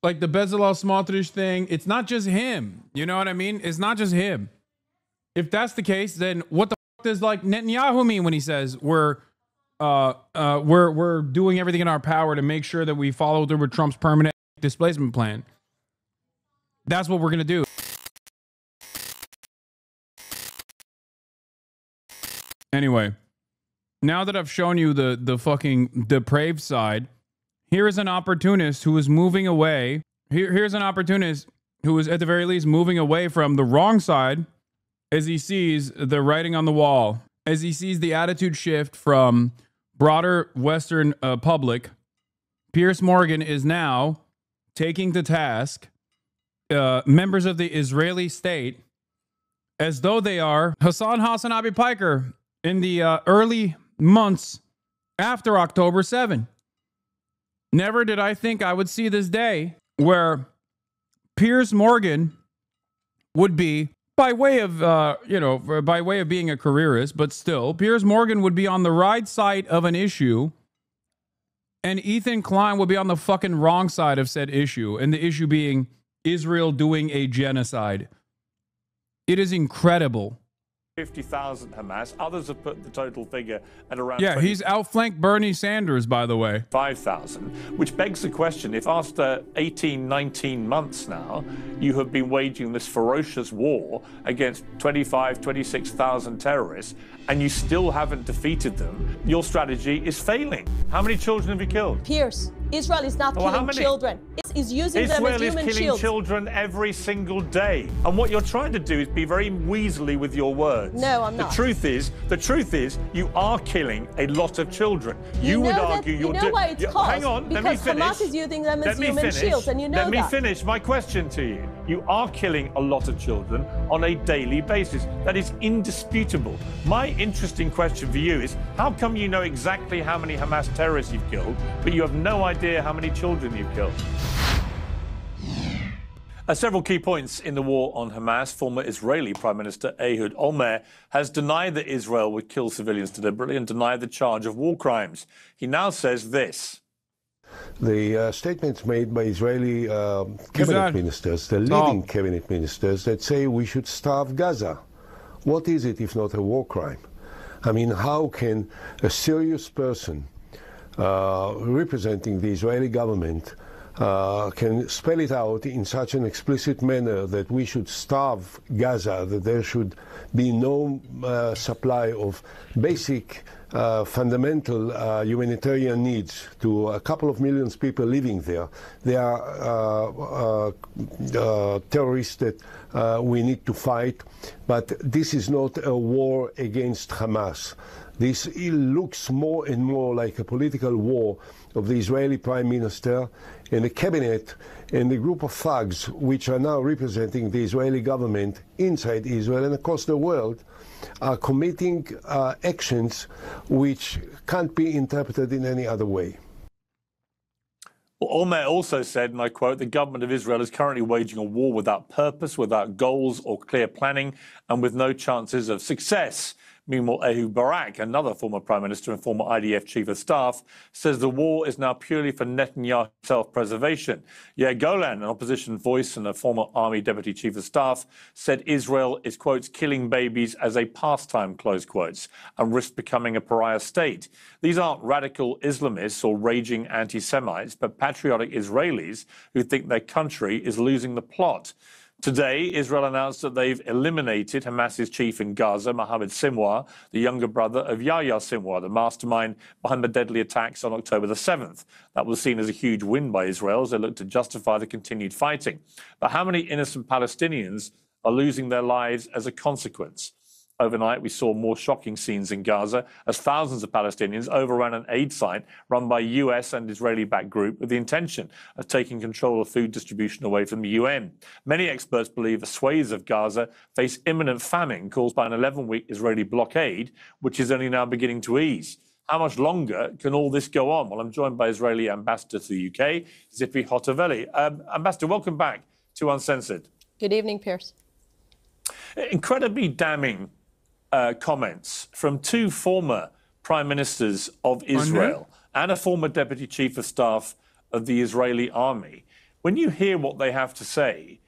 like the Bezalel Smotrich thing, it's not just him. You know what I mean? It's not just him. If that's the case, then what the fuck does like Netanyahu mean when he says we're doing everything in our power to make sure that we follow through with Trump's permanent displacement plan? That's what we're gonna do. Anyway, now that I've shown you the fucking depraved side, here is an opportunist who is moving away. Here's an opportunist who is at the very least moving away from the wrong side as he sees the writing on the wall, as he sees the attitude shift from broader Western public. Piers Morgan is now taking to task members of the Israeli state as though they are HasanAbi Piker in the early months after October 7. Never did I think I would see this day where Piers Morgan would be, by way of, by way of being a careerist, but still, Piers Morgan would be on the right side of an issue, and Ethan Klein would be on the fucking wrong side of said issue, and the issue being Israel doing a genocide. It is incredible. 50,000 Hamas. Others have put the total figure at around... Yeah, he's outflanked Bernie Sanders, by the way. 5,000, which begs the question, if after 18, 19 months now, you have been waging this ferocious war against 25, 26,000 terrorists, and you still haven't defeated them, your strategy is failing. How many children have you killed? Piers, Israel is not killing children. It is using them as human Israel is killing children every single day. And what you're trying to do is be very weaselly with your words. No, I'm not. The truth is, you are killing a lot of children. You would argue you're doing... You know why it's caused? Hang on, let me because finish. Hamas is using them as human shields, and you know that. Let me finish my question to you. You are killing a lot of children on a daily basis. That is indisputable. My interesting question for you is, how come you know exactly how many Hamas terrorists you've killed, but you have no idea how many children you've killed? Several key points in the war on Hamas. Former Israeli Prime Minister Ehud Olmert has denied that Israel would kill civilians deliberately and denied the charge of war crimes. He now says this. The statements made by Israeli cabinet ministers, the leading cabinet ministers, that say we should starve Gaza. What is it if not a war crime? I mean, how can a serious person representing the Israeli government can spell it out in such an explicit manner that we should starve Gaza, that there should be no supply of basic fundamental humanitarian needs to a couple of millions of people living there. They are terrorists that we need to fight, but this is not a war against Hamas. This looks more and more like a political war of the Israeli Prime Minister and the cabinet and the group of thugs which are now representing the Israeli government inside Israel and across the world are committing actions which can't be interpreted in any other way. Well, Olmert also said, and I quote, the government of Israel is currently waging a war without purpose, without goals or clear planning, and with no chances of success. Meanwhile, Ehud Barak, another former prime minister and former IDF chief of staff, says the war is now purely for Netanyahu self-preservation. Yair Golan, an opposition voice and a former army deputy chief of staff, said Israel is, quotes, killing babies as a pastime, close quotes, and risks becoming a pariah state. These aren't radical Islamists or raging anti-Semites, but patriotic Israelis who think their country is losing the plot. Today, Israel announced that they've eliminated Hamas's chief in Gaza, Mohammed Sinwar, the younger brother of Yahya Sinwar, the mastermind behind the deadly attacks on October the 7th. That was seen as a huge win by Israel as they looked to justify the continued fighting. But how many innocent Palestinians are losing their lives as a consequence? Overnight, we saw more shocking scenes in Gaza as thousands of Palestinians overran an aid site run by a US and Israeli-backed group with the intention of taking control of food distribution away from the UN. Many experts believe the swathes of Gaza face imminent famine caused by an 11-week Israeli blockade, which is only now beginning to ease. How much longer can all this go on? Well, I'm joined by Israeli Ambassador to the UK, Zippy Hotovely. Ambassador, welcome back to Uncensored. Good evening, Piers. Incredibly damning comments from two former prime ministers of Israel and a former deputy chief of staff of the Israeli army, when you hear what they have to say,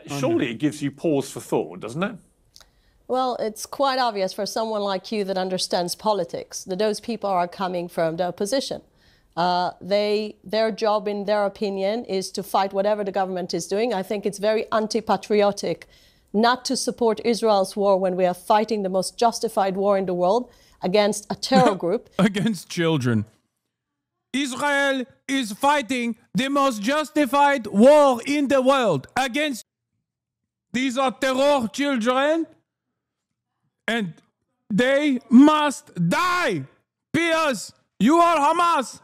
surely it gives you pause for thought, doesn't it? Well, it's quite obvious for someone like you that understands politics that those people are coming from the opposition. Their job, in their opinion, is to fight whatever the government is doing. I think it's very anti-patriotic not to support Israel's war when we are fighting the most justified war in the world against a terror group. Against children. Israel is fighting the most justified war in the world against... These are terror children, and they must die. Piers, you are Hamas.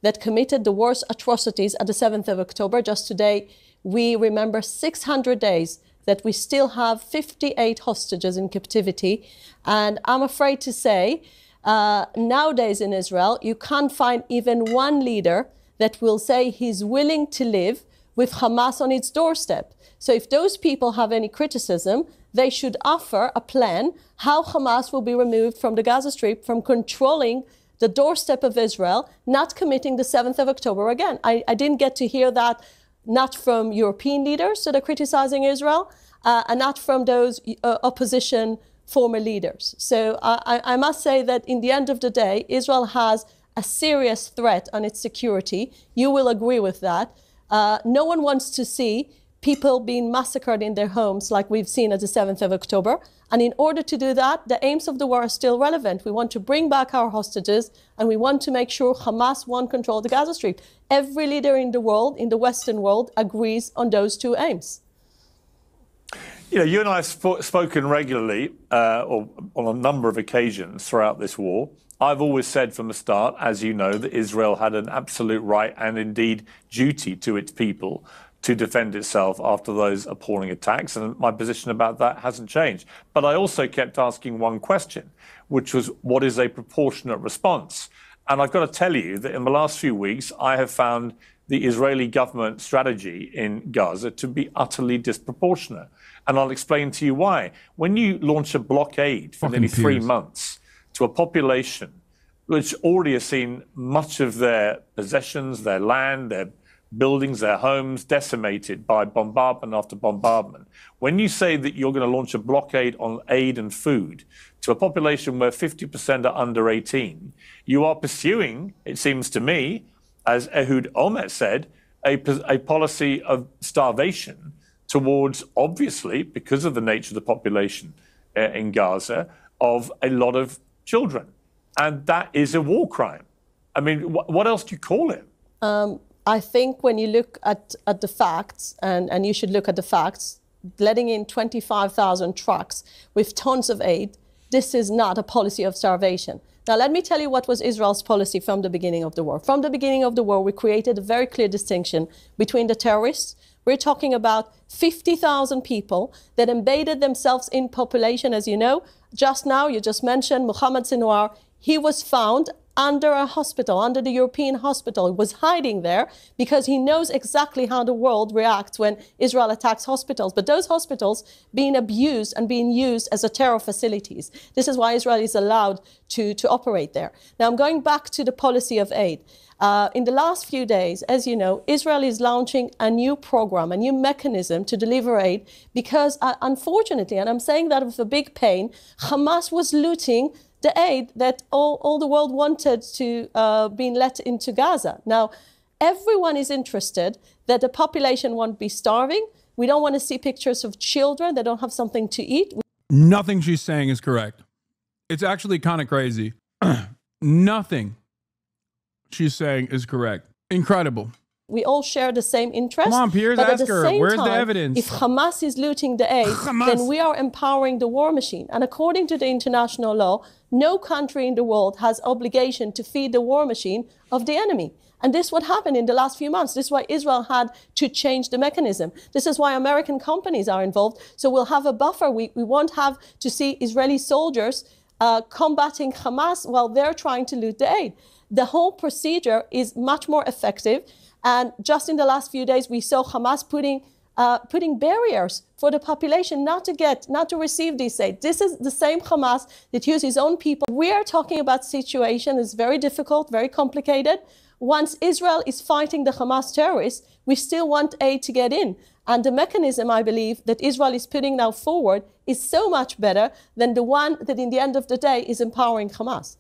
That committed the worst atrocities at the 7th of October. Just today, we remember 600 days that we still have 58 hostages in captivity. And I'm afraid to say, nowadays in Israel, you can't find even one leader that will say he's willing to live with Hamas on its doorstep. So if those people have any criticism, they should offer a plan how Hamas will be removed from the Gaza Strip, from controlling the doorstep of Israel, not committing the 7th of October again. I didn't get to hear that, not from European leaders that are criticizing Israel, and not from those opposition former leaders. So I must say that in the end of the day, Israel has a serious threat on its security. You will agree with that. No one wants to see people being massacred in their homes like we've seen at the 7th of October. And in order to do that, the aims of the war are still relevant. We want to bring back our hostages, and we want to make sure Hamas won't control the Gaza Strip. Every leader in the world, in the Western world, agrees on those two aims. You know, you and I have spoken regularly, or on a number of occasions throughout this war. I've always said from the start, as you know, that Israel had an absolute right and indeed duty to its people to defend itself after those appalling attacks. And my position about that hasn't changed. But I also kept asking one question, which was, what is a proportionate response? And I've got to tell you that in the last few weeks, I have found the Israeli government strategy in Gaza to be utterly disproportionate. And I'll explain to you why. When you launch a blockade for nearly 3 months to a population which already has seen much of their possessions, their land, their buildings, their homes decimated by bombardment after bombardment, when you say that you're going to launch a blockade on aid and food to a population where 50% are under 18, you are pursuing, it seems to me, as Ehud Olmert said, a policy of starvation towards, obviously, because of the nature of the population in Gaza, of a lot of children. And that is a war crime. I mean, what else do you call it? I think when you look at the facts, and you should look at the facts, letting in 25,000 trucks with tons of aid, this is not a policy of starvation. Now, let me tell you what was Israel's policy from the beginning of the war. From the beginning of the war, we created a very clear distinction between the terrorists. We're talking about 50,000 people that embedded themselves in population, as you know. Just now, you just mentioned Mohammed Sinwar. He was found under a hospital, under the European hospital. He was hiding there because he knows exactly how the world reacts when Israel attacks hospitals. But those hospitals being abused and being used as a terror facilities. This is why Israel is allowed to operate there. Now, I'm going back to the policy of aid. In the last few days, as you know, Israel is launching a new program, a new mechanism to deliver aid because, unfortunately, and I'm saying that with a big pain, Hamas was looting the aid that all the world wanted to be let into Gaza. Now, everyone is interested that the population won't be starving. We don't want to see pictures of children that don't have something to eat. Nothing she's saying is correct. It's actually kind of crazy. Nothing she's saying is correct. Incredible. We all share the same interest. Come on, Piers, but ask her. Where's the evidence? If Hamas is looting the aid, then we are empowering the war machine. And according to the international law, no country in the world has obligation to feed the war machine of the enemy. And this is what happened in the last few months. This is why Israel had to change the mechanism. This is why American companies are involved. So we'll have a buffer. We won't have to see Israeli soldiers combating Hamas while they're trying to loot the aid. The whole procedure is much more effective. And just in the last few days, we saw Hamas putting barriers for the population not to receive this aid. This is the same Hamas that uses his own people. We are talking about a situation that's very difficult, very complicated, Once Israel is fighting the Hamas terrorists, we still want aid to get in. And the mechanism, I believe, that Israel is putting now forward is so much better than the one that in the end of the day is empowering Hamas.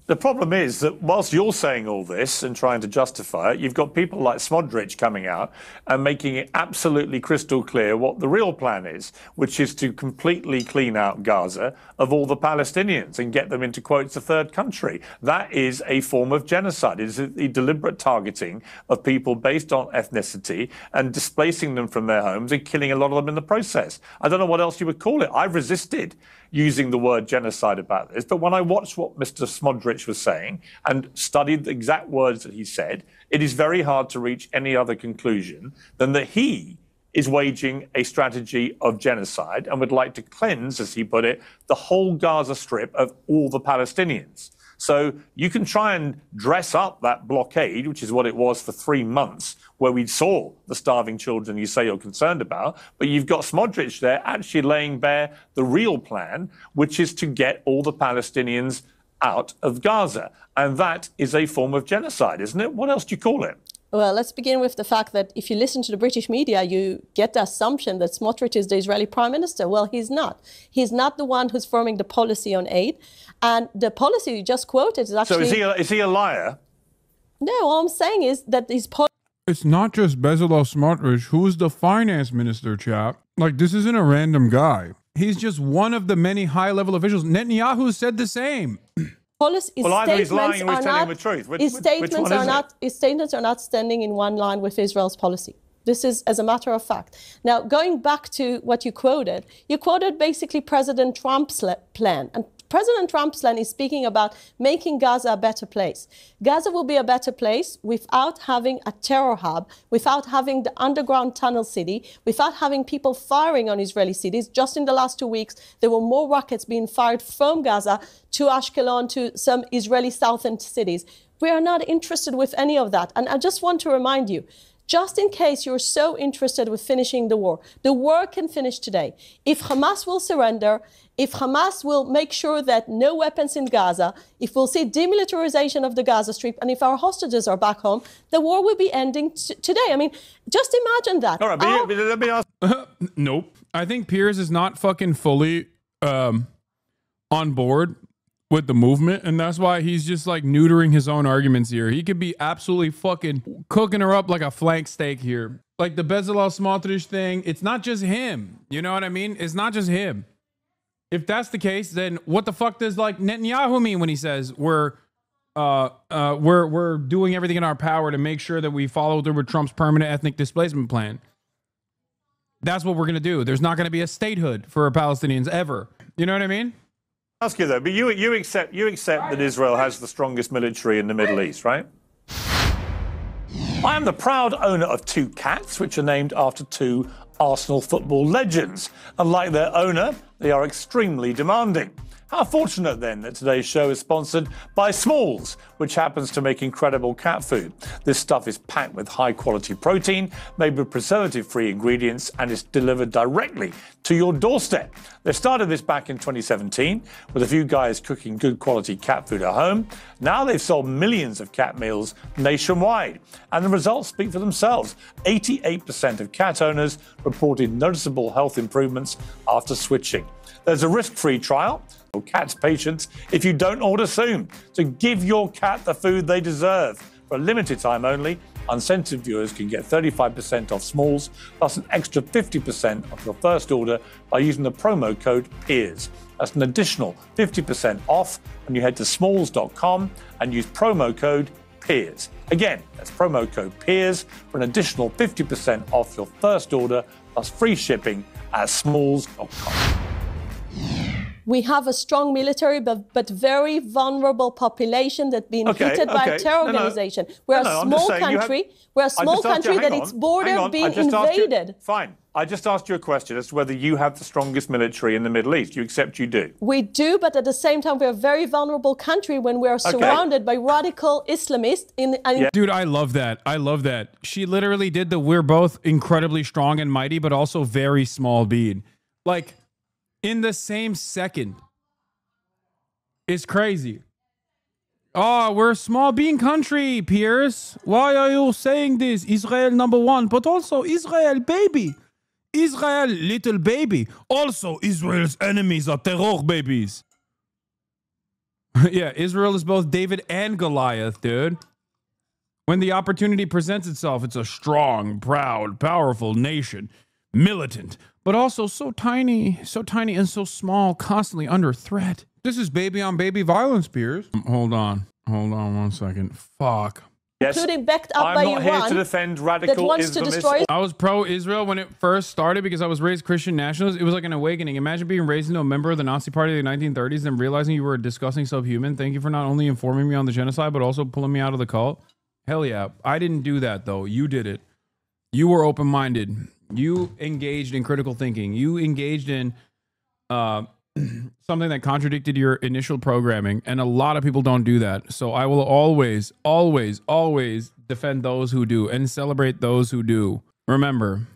The problem is that whilst you're saying all this and trying to justify it, you've got people like Smodrich coming out and making it absolutely crystal clear what the real plan is, which is to completely clean out Gaza of all the Palestinians and get them into, quotes, a third country. That is a form of genocide. It is the deliberate targeting of people based on ethnicity and displacing them from their homes and killing a lot of them in the process. I don't know what else you would call it. I've resisted using the word genocide about this, but when I watched what Mr. Smodrich was saying and studied the exact words that he said, it is very hard to reach any other conclusion than that he is waging a strategy of genocide and would like to cleanse, as he put it, the whole Gaza Strip of all the Palestinians. So you can try and dress up that blockade, which is what it was for 3 months, where we saw the starving children you say you're concerned about, but you've got Smodrich there actually laying bare the real plan, which is to get all the Palestinians out of Gaza. And that is a form of genocide, isn't it? What else do you call it? Well, let's begin with the fact that if you listen to the British media, you get the assumption that Smotrich is the Israeli prime minister. Well, he's not. He's not the one who's forming the policy on aid. And the policy you just quoted is actually... So is he a liar? No, all I'm saying is that his policy... It's not just Bezalel Smotrich, who is the finance minister, chap. Like, this isn't a random guy. He's just one of the many high-level officials. Netanyahu said the same. Well, either he's lying or he's telling the truth. His statements are not standing in one line with Israel's policy. This is as a matter of fact. Now, going back to what you quoted basically President Trump's plan. And President Trump's plan is speaking about making Gaza a better place. Gaza will be a better place without having a terror hub, without having the underground tunnel city, without having people firing on Israeli cities. Just in the last 2 weeks, there were more rockets being fired from Gaza to Ashkelon, to some Israeli southern cities. We are not interested with any of that. And I just want to remind you, just in case you're so interested with finishing the war can finish today. If Hamas will surrender, if Hamas will make sure that no weapons in Gaza, if we'll see demilitarization of the Gaza Strip, and if our hostages are back home, the war will be ending today. I mean, just imagine that. All right, but let me ask. Nope. I think Piers is not fucking fully on board with the movement, and that's why he's just like neutering his own arguments here. He could be absolutely fucking cooking her up like a flank steak here. Like the Bezalel Smotrich thing, it's not just him. You know what I mean? It's not just him. If that's the case, then what the fuck does like Netanyahu mean when he says we're doing everything in our power to make sure that we follow through with Trump's permanent ethnic displacement plan? That's what we're gonna do. There's not gonna be a statehood for Palestinians ever. You know what I mean? Ask you though, but you accept that Israel has the strongest military in the Middle East, right? I am the proud owner of 2 cats, which are named after 2 Arsenal football legends. And like their owner, they are extremely demanding. How fortunate then that today's show is sponsored by Smalls, which happens to make incredible cat food. This stuff is packed with high quality protein, made with preservative-free ingredients, and is delivered directly to your doorstep. They started this back in 2017 with a few guys cooking good quality cat food at home. Now they've sold millions of cat meals nationwide, and the results speak for themselves. 88% of cat owners reported noticeable health improvements after switching. There's a risk-free trial for cats' patients if you don't order soon. So give your cat the food they deserve. For a limited time only, Uncensored viewers can get 35% off Smalls, plus an extra 50% off your first order by using the promo code Piers. That's an additional 50% off when you head to smalls.com and use promo code Piers. Again, that's promo code Piers for an additional 50% off your first order, plus free shipping at smalls.com. We have a strong military, but very vulnerable population that's been hit by a terror organization. We're a small country. We're a small country that its border being invaded. Fine. I just asked you a question as to whether you have the strongest military in the Middle East. You accept you do? We do, but at the same time, we're a very vulnerable country when we're surrounded by radical Islamists. Dude, I love that. I love that. She literally did the we're both incredibly strong and mighty, but also very small bead. Like, in the same second. It's crazy. Oh, we're a small bean country, Piers. Why are you saying this? Israel #1, but also Israel baby. Israel little baby. Also, Israel's enemies are terror babies. Yeah, Israel is both David and Goliath, dude. When the opportunity presents itself, it's a strong, proud, powerful nation. Militant, but also so tiny and so small, constantly under threat. This is baby on baby violence, Piers. Hold on 1 second. Fuck. Yes, including backed up by I'm not here Iran to defend that radical wants to destroy. I was pro-Israel when it first started because I was raised Christian nationalist. It was like an awakening. Imagine being raised into a member of the Nazi Party of the 1930s and realizing you were a disgusting subhuman. Thank you for not only informing me on the genocide, but also pulling me out of the cult. Hell yeah. I didn't do that, though. You did it. You were open-minded. You engaged in critical thinking. You engaged in something that contradicted your initial programming, and a lot of people don't do that. So I will always, always, always defend those who do and celebrate those who do. Remember,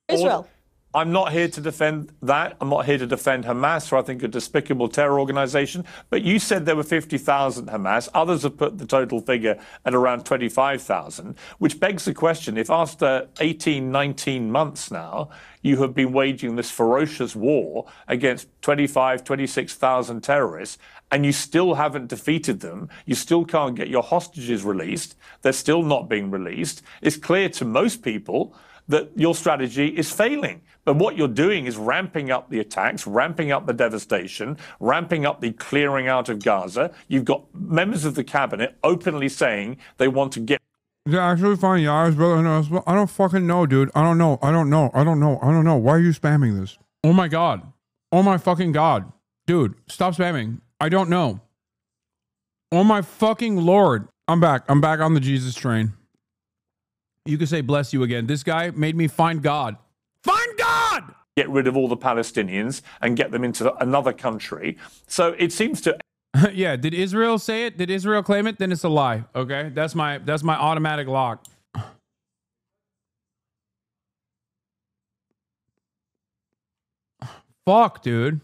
Israel. I'm not here to defend that. I'm not here to defend Hamas, who I think are a despicable terror organization. But you said there were 50,000 Hamas. Others have put the total figure at around 25,000, which begs the question, if after 18, 19 months now, you have been waging this ferocious war against 25, 26,000 terrorists, and you still haven't defeated them, you still can't get your hostages released, they're still not being released, it's clear to most people that your strategy is failing. But what you're doing is ramping up the attacks, ramping up the devastation, ramping up the clearing out of Gaza. You've got members of the cabinet openly saying they want to get... Is it actually funny? Yeah, I don't fucking know, dude. I don't know. Why are you spamming this? Oh my God. Oh my fucking God. Dude, stop spamming. I don't know. Oh my fucking Lord. I'm back. I'm back on the Jesus train. You can say bless you again. This guy made me find God. Find God! Get rid of all the Palestinians and get them into another country. So it seems to... Yeah, did Israel say it? Did Israel claim it? Then it's a lie. Okay, that's my automatic lock. Fuck, dude.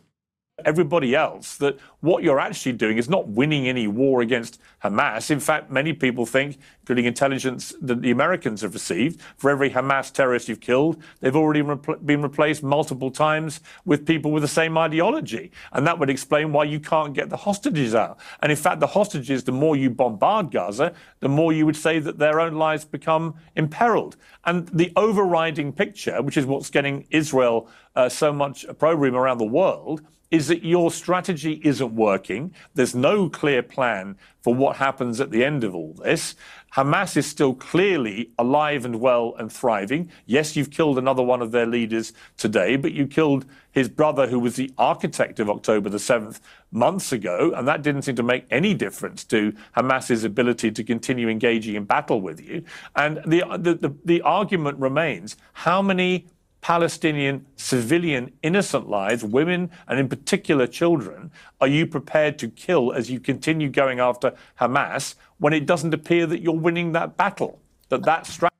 Everybody else that what you're actually doing is not winning any war against Hamas. In fact, many people think, including intelligence that the Americans have received, for every Hamas terrorist you've killed, they've already been replaced multiple times with people with the same ideology. And that would explain why you can't get the hostages out. And in fact, the hostages, the more you bombard Gaza, the more you would say that their own lives become imperiled. And the overriding picture, which is what's getting Israel so much opprobrium around the world, is that your strategy isn't working. There's no clear plan for what happens at the end of all this. Hamas is still clearly alive and well and thriving. Yes, you've killed another one of their leaders today, but you killed his brother, who was the architect of October the 7th, months ago, and that didn't seem to make any difference to Hamas's ability to continue engaging in battle with you. And the argument remains, how many Palestinian civilian innocent lives, women and in particular children, are you prepared to kill as you continue going after Hamas when it doesn't appear that you're winning that battle?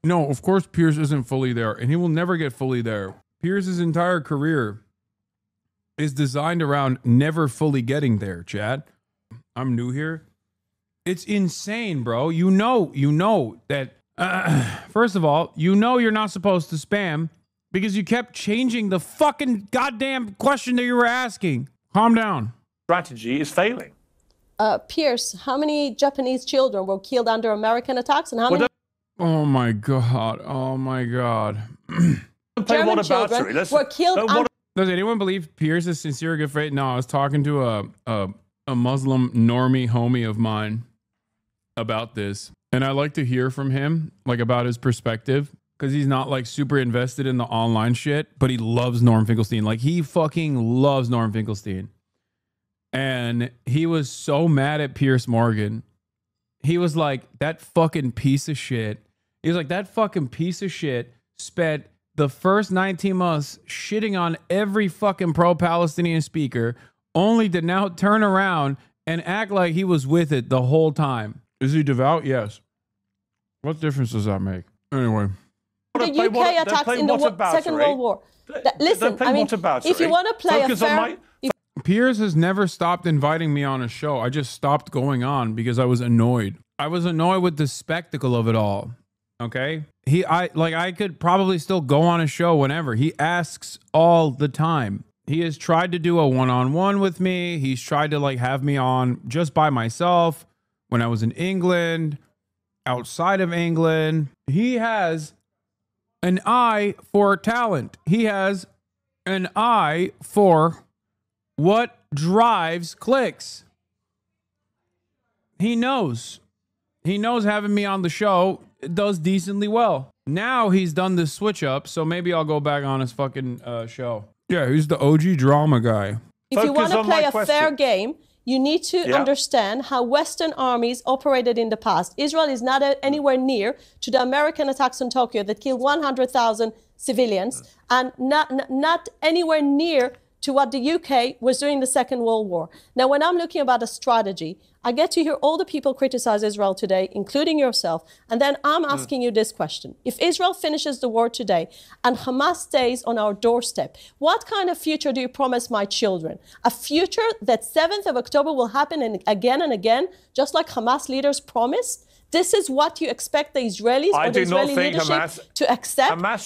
No, of course Piers isn't fully there, and he will never get fully there. Piers' entire career is designed around never fully getting there, Chad. I'm new here. It's insane, bro. You know that, first of all, you know you're not supposed to spam, because you kept changing the fucking goddamn question that you were asking. Calm down. Strategy is failing. Piers, how many Japanese children were killed under American attacks, and how many? Oh my God. Oh my God. German children were killed. Does anyone believe Piers is sincere good faith? No, I was talking to a Muslim normie homie of mine about this, and I like to hear from him, like, about his perspective. Because he's not like super invested in the online shit, but he loves Norm Finkelstein. Like, he fucking loves Norm Finkelstein. And he was so mad at Piers Morgan. He was like, that fucking piece of shit. He was like, that fucking piece of shit spent the first 19 months shitting on every fucking pro-Palestinian speaker, only to now turn around and act like he was with it the whole time. Is he devout? Yes. What difference does that make? Anyway. The UK attacks in the Second World War. Listen, I mean, if you want to play a fair... Piers has never stopped inviting me on a show. I just stopped going on because I was annoyed. I was annoyed with the spectacle of it all. Okay? I could probably still go on a show whenever. He asks all the time. He has tried to do a one-on-one with me. He's tried to like have me on just by myself when I was in England, outside of England. He has an eye for talent. He has an eye for what drives clicks. He knows. He knows having me on the show does decently well. Now he's done this switch up, so maybe I'll go back on his fucking show. Yeah, he's the OG drama guy. If you want to play a fair game, you need to understand how Western armies operated in the past. Israel is not anywhere near to the American attacks on Tokyo that killed 100,000 civilians, and not anywhere near to what the UK was doing in the Second World War. Now, when I'm looking about a strategy, I get to hear all the people criticize Israel today, including yourself, and then I'm asking you this question. If Israel finishes the war today and Hamas stays on our doorstep, what kind of future do you promise my children? A future that 7th of October will happen and again, just like Hamas leaders promised? This is what you expect the Israelis or the Israeli leadership to accept? Hamas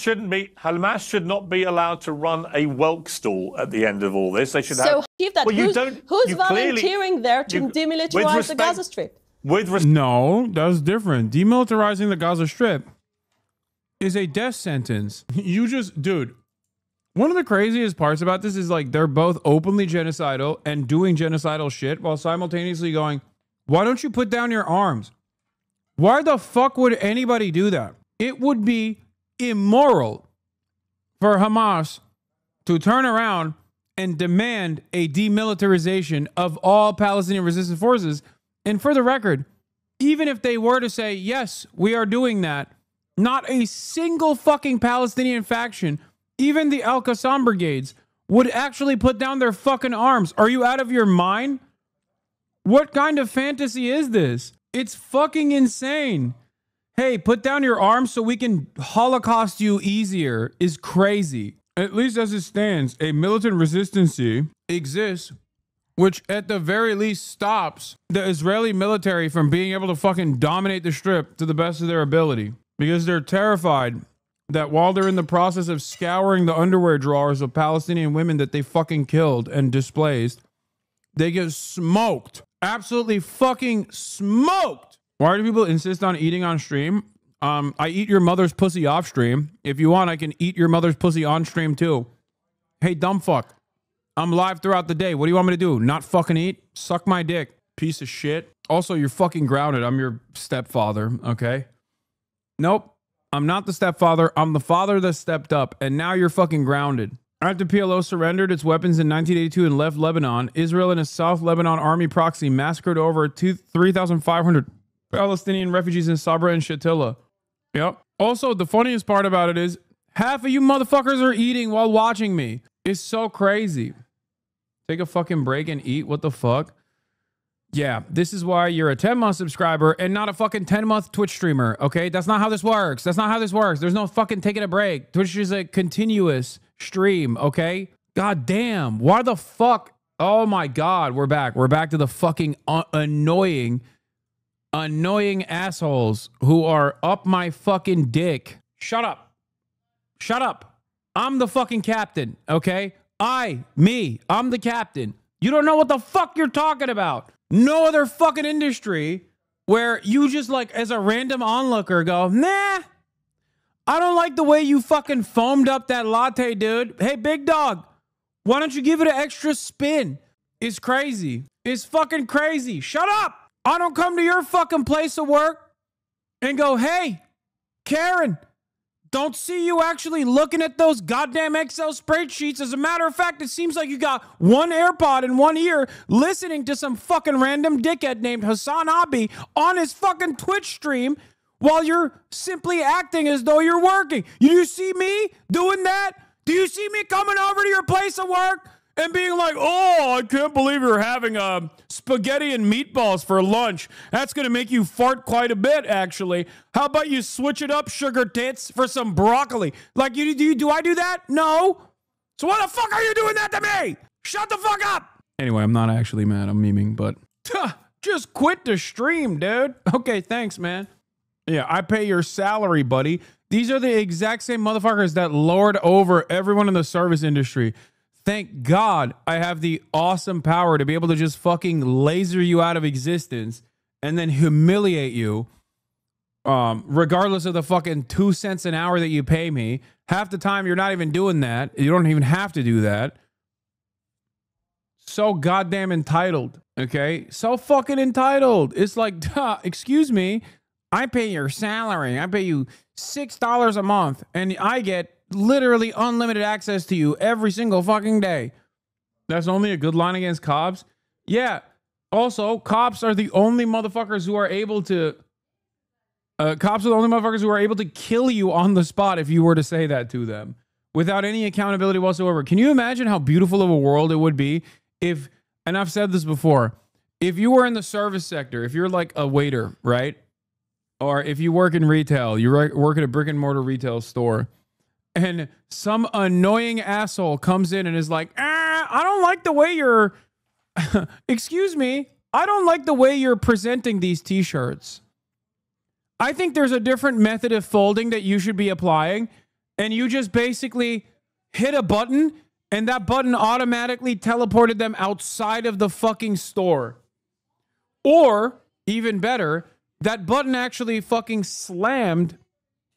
should not be allowed to run a Welk stall at the end of all this. They should have... That. Well, who's volunteering there to demilitarize the Gaza Strip? No, that's different. Demilitarizing the Gaza Strip is a death sentence. Dude, one of the craziest parts about this is like they're both openly genocidal and doing genocidal shit while simultaneously going, why don't you put down your arms? Why the fuck would anybody do that? It would be immoral for Hamas to turn around and demand a demilitarization of all Palestinian resistance forces. And for the record, even if they were to say, yes, we are doing that, not a single fucking Palestinian faction, even the Al-Qassam brigades, would actually put down their fucking arms. Are you out of your mind? What kind of fantasy is this? It's fucking insane. Hey, put down your arms so we can Holocaust you easier is crazy. At least as it stands, a militant resistance exists, which at the very least stops the Israeli military from being able to fucking dominate the strip to the best of their ability. Because they're terrified that while they're in the process of scouring the underwear drawers of Palestinian women that they fucking killed and displaced, they get smoked. Absolutely fucking smoked. Why do people insist on eating on stream? I eat your mother's pussy off stream. If you want, I can eat your mother's pussy on stream too. Hey, dumb fuck. I'm live throughout the day. What do you want me to do? Not fucking eat? Suck my dick, piece of shit. Also, you're fucking grounded. I'm your stepfather, okay? Nope. I'm not the stepfather. I'm the father that stepped up, and now you're fucking grounded. After PLO surrendered its weapons in 1982 and left Lebanon, Israel and a South Lebanon army proxy massacred over 3,500 Palestinian refugees in Sabra and Shatila. Yep. Also, the funniest part about it is half of you motherfuckers are eating while watching me. It's so crazy. Take a fucking break and eat. What the fuck? Yeah, this is why you're a 10-month subscriber and not a fucking 10-month Twitch streamer, okay? That's not how this works. That's not how this works. There's no fucking taking a break. Twitch is a continuous stream, okay? God damn. Why the fuck? Oh my God, we're back. We're back to the fucking annoying assholes who are up my fucking dick. Shut up. Shut up. I'm the fucking captain, okay? I'm the captain. You don't know what the fuck you're talking about. No other fucking industry where you just like as a random onlooker go, nah, I don't like the way you fucking foamed up that latte, dude. Hey, big dog, why don't you give it an extra spin? It's crazy. It's fucking crazy. Shut up. I don't come to your fucking place of work and go, hey, Karen, don't see you actually looking at those goddamn Excel spreadsheets. As a matter of fact, it seems like you got one AirPod in one ear listening to some fucking random dickhead named HasanAbi on his fucking Twitch stream while you're simply acting as though you're working. You see me doing that? Do you see me coming over to your place of work and being like, oh, I can't believe you're having spaghetti and meatballs for lunch. That's going to make you fart quite a bit, actually. How about you switch it up, sugar tits, for some broccoli? Like, do I do that? No. So why the fuck are you doing that to me? Shut the fuck up. Anyway, I'm not actually mad. I'm memeing, but just quit the stream, dude. Okay, thanks, man. Yeah, I pay your salary, buddy. These are the exact same motherfuckers that lord over everyone in the service industry. Thank God I have the awesome power to be able to just fucking laser you out of existence and then humiliate you, regardless of the fucking 2 cents an hour that you pay me. Half the time, you're not even doing that. You don't even have to do that. So goddamn entitled, okay? So fucking entitled. It's like, duh, excuse me, I pay your salary. I pay you $6 a month, and I get literally unlimited access to you every single fucking day. That's only a good line against cops. Yeah. Also, cops are the only motherfuckers who are able to... cops are the only motherfuckers who are able to kill you on the spot if you were to say that to them without any accountability whatsoever. Can you imagine how beautiful of a world it would be if, and I've said this before, if you were in the service sector, if you're like a waiter, right? Or if you work in retail, you work at a brick and mortar retail store, and some annoying asshole comes in and is like, I don't like the way you're, excuse me, I don't like the way you're presenting these t-shirts. I think there's a different method of folding that you should be applying, and you just basically hit a button, and that button automatically teleported them outside of the fucking store. Or, even better, that button actually fucking slammed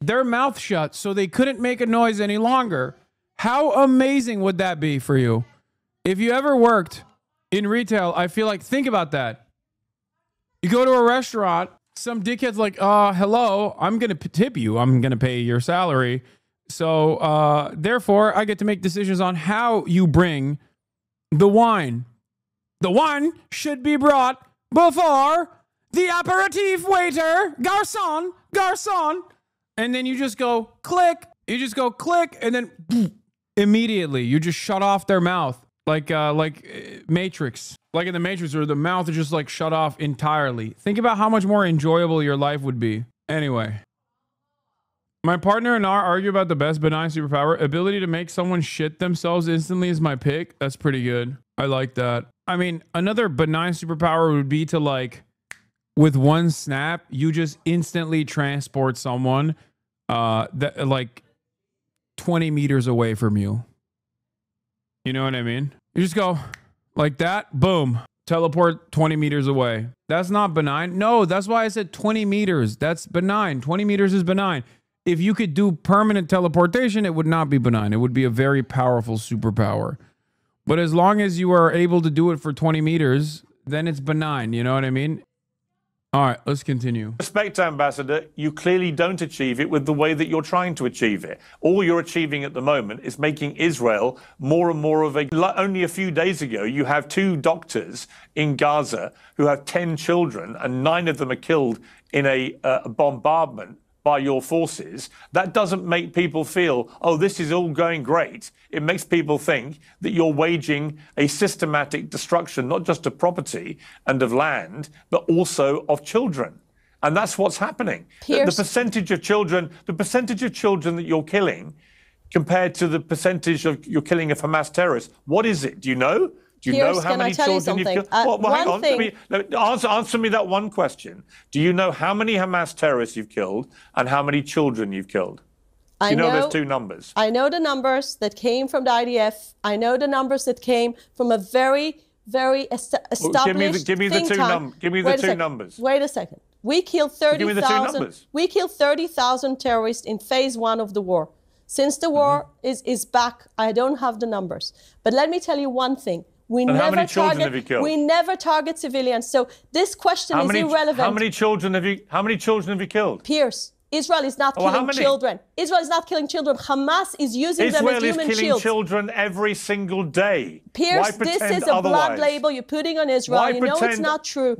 their mouth shut so they couldn't make a noise any longer. How amazing would that be for you? If you ever worked in retail, I feel like, think about that. You go to a restaurant, some dickhead's like, hello, I'm going to tip you. I'm going to pay your salary. So, therefore, I get to make decisions on how you bring the wine. The wine should be brought before the aperitif waiter, garçon, garçon. And then you just go click. You just go click, and then immediately you just shut off their mouth, like Matrix, like in the Matrix, where the mouth is just like shut off entirely. Think about how much more enjoyable your life would be. Anyway, my partner and I argue about the best benign superpower. Ability to make someone shit themselves instantly is my pick. That's pretty good. I like that. I mean, another benign superpower would be to, like, with one snap, you just instantly transport someone that like 20 meters away from you. You know what I mean? You just go like that, boom, teleport 20 meters away. That's not benign. No, that's why I said 20 meters. That's benign. 20 meters is benign. If you could do permanent teleportation, it would not be benign. It would be a very powerful superpower. But as long as you are able to do it for 20 meters, then it's benign. You know what I mean? All right, let's continue. Respect, Ambassador, you clearly don't achieve it with the way that you're trying to achieve it. All you're achieving at the moment is making Israel more and more of a... Only a few days ago, you have 2 doctors in Gaza who have 10 children, and 9 of them are killed in a bombardment by your forces. That doesn't make people feel, oh, this is all going great. It makes people think that you're waging a systematic destruction, not just of property and of land, but also of children. And that's what's happening. The percentage of children that you're killing compared to the percentage of you're killing of Hamas terrorists, what is it? Do you know? Do you Piers, know how many children you've killed? Hang on. Answer me that one question. Do you know how many Hamas terrorists you've killed and how many children you've killed? Do you know those 2 numbers? I know the numbers that came from the IDF. I know the numbers that came from a very, very established Give me the two numbers. Wait a second. We killed 30,000. We killed 30,000 terrorists in phase 1 of the war. Since the war is back, I don't have the numbers. But let me tell you one thing. How many children have you killed? We never target civilians. So this question is irrelevant. How many children have you killed? Piers, Israel is not killing children. Israel is not killing children. Hamas is using them as human shields. Israel is killing children every single day. Piers, this is a blood label you're putting on Israel. You know it's not true.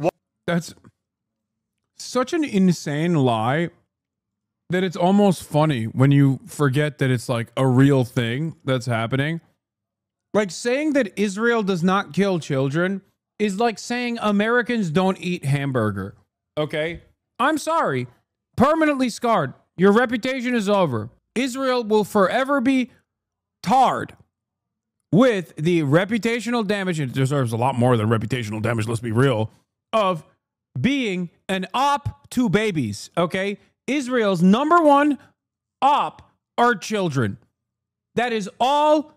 That's such an insane lie that it's almost funny when you forget that it's like a real thing that's happening. Like, saying that Israel does not kill children is like saying Americans don't eat hamburger. Okay? I'm sorry. Permanently scarred. Your reputation is over. Israel will forever be tarred with the reputational damage, and it deserves a lot more than reputational damage, let's be real, of being an op to babies, okay? Israel's number one op are children. That is all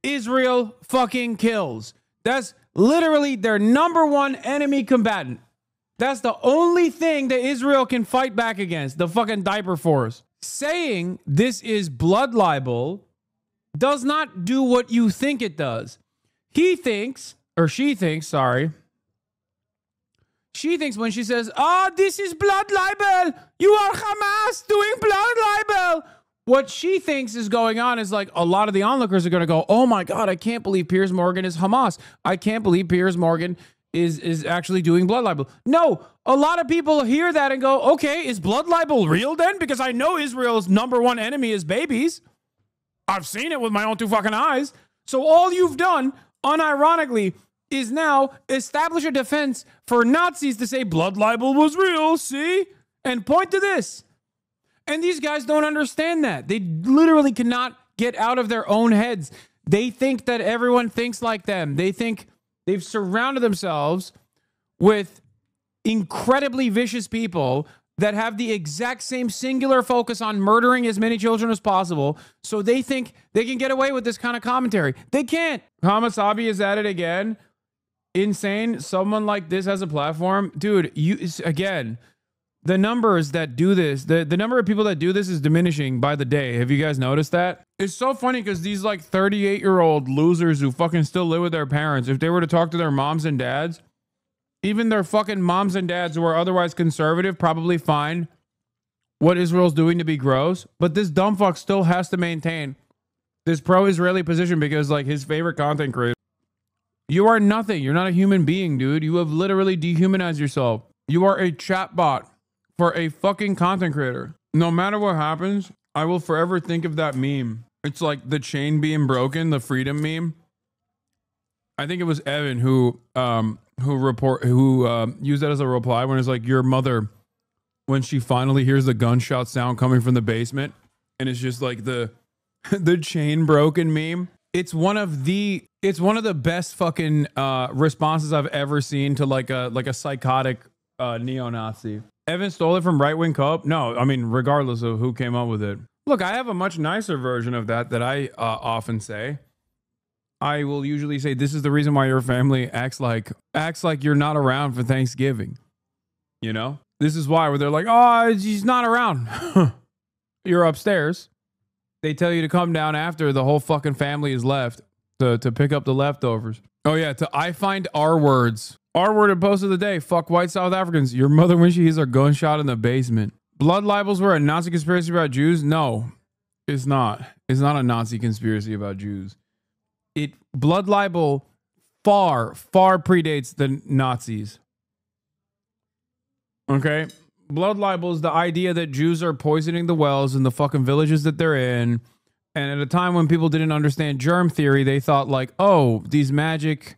Israel fucking kills. That's literally their number one enemy combatant. That's the only thing that Israel can fight back against, the fucking diaper force. Saying this is blood libel does not do what you think it does. He thinks, or she thinks, sorry. She thinks when she says, this is blood libel. You are Hamas doing blood libel. What she thinks is going on is like a lot of the onlookers are going to go, oh my God, I can't believe Piers Morgan is Hamas. I can't believe Piers Morgan is actually doing blood libel. No, a lot of people hear that and go, okay, is blood libel real then? Because I know Israel's number one enemy is babies. I've seen it with my own two fucking eyes. So all you've done, unironically, is now establish a defense for Nazis to say blood libel was real, see? And point to this. And these guys don't understand that. They literally cannot get out of their own heads. They think that everyone thinks like them. They think they've surrounded themselves with incredibly vicious people that have the exact same singular focus on murdering as many children as possible. So they think they can get away with this kind of commentary. They can't. HasanAbi is at it again. Insane. Someone like this has a platform. Dude, again, the numbers that do this, the number of people that do this is diminishing by the day. Have you guys noticed that? It's so funny because these like 38-year-old losers who fucking still live with their parents, if they were to talk to their moms and dads, even their fucking moms and dads who are otherwise conservative probably find what Israel's doing to be gross. But this dumb fuck still has to maintain this pro-Israeli position because like his favorite content creator. You are nothing. You're not a human being, dude. You have literally dehumanized yourself. You are a chatbot for a fucking content creator. No matter what happens, I will forever think of that meme. It's like the chain being broken, the freedom meme. I think it was Evan who used that as a reply when it's like your mother, when she finally hears the gunshot sound coming from the basement, and it's just like the chain broken meme. It's one of the best fucking responses I've ever seen to like a psychotic neo-Nazi. Evan stole it from Right Wing Co-op? No, I mean, regardless of who came up with it. Look, I have a much nicer version of that I often say. I will usually say, this is the reason why your family acts like you're not around for Thanksgiving. You know? This is why, where they're like, oh, he's not around. You're upstairs. They tell you to come down after the whole fucking family is left to pick up the leftovers. Oh yeah, I find R words. R word post of the day. Fuck white South Africans. Your mother when she hears a gunshot in the basement. Blood libels were a Nazi conspiracy about Jews? No, it's not. It's not a Nazi conspiracy about Jews. Blood libel far predates the Nazis. Okay? Blood libel is the idea that Jews are poisoning the wells in the fucking villages that they're in. And at a time when people didn't understand germ theory, they thought like, oh, these magic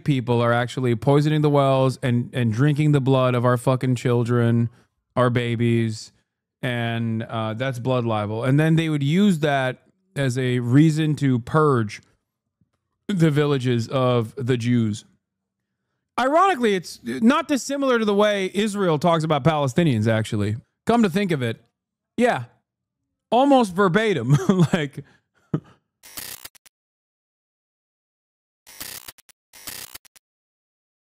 people are actually poisoning the wells and drinking the blood of our fucking children, our babies. And that's blood libel. And then they would use that as a reason to purge the villages of the Jews. Ironically, it's not dissimilar to the way Israel talks about Palestinians, actually. Come to think of it. Yeah. Almost verbatim. Like,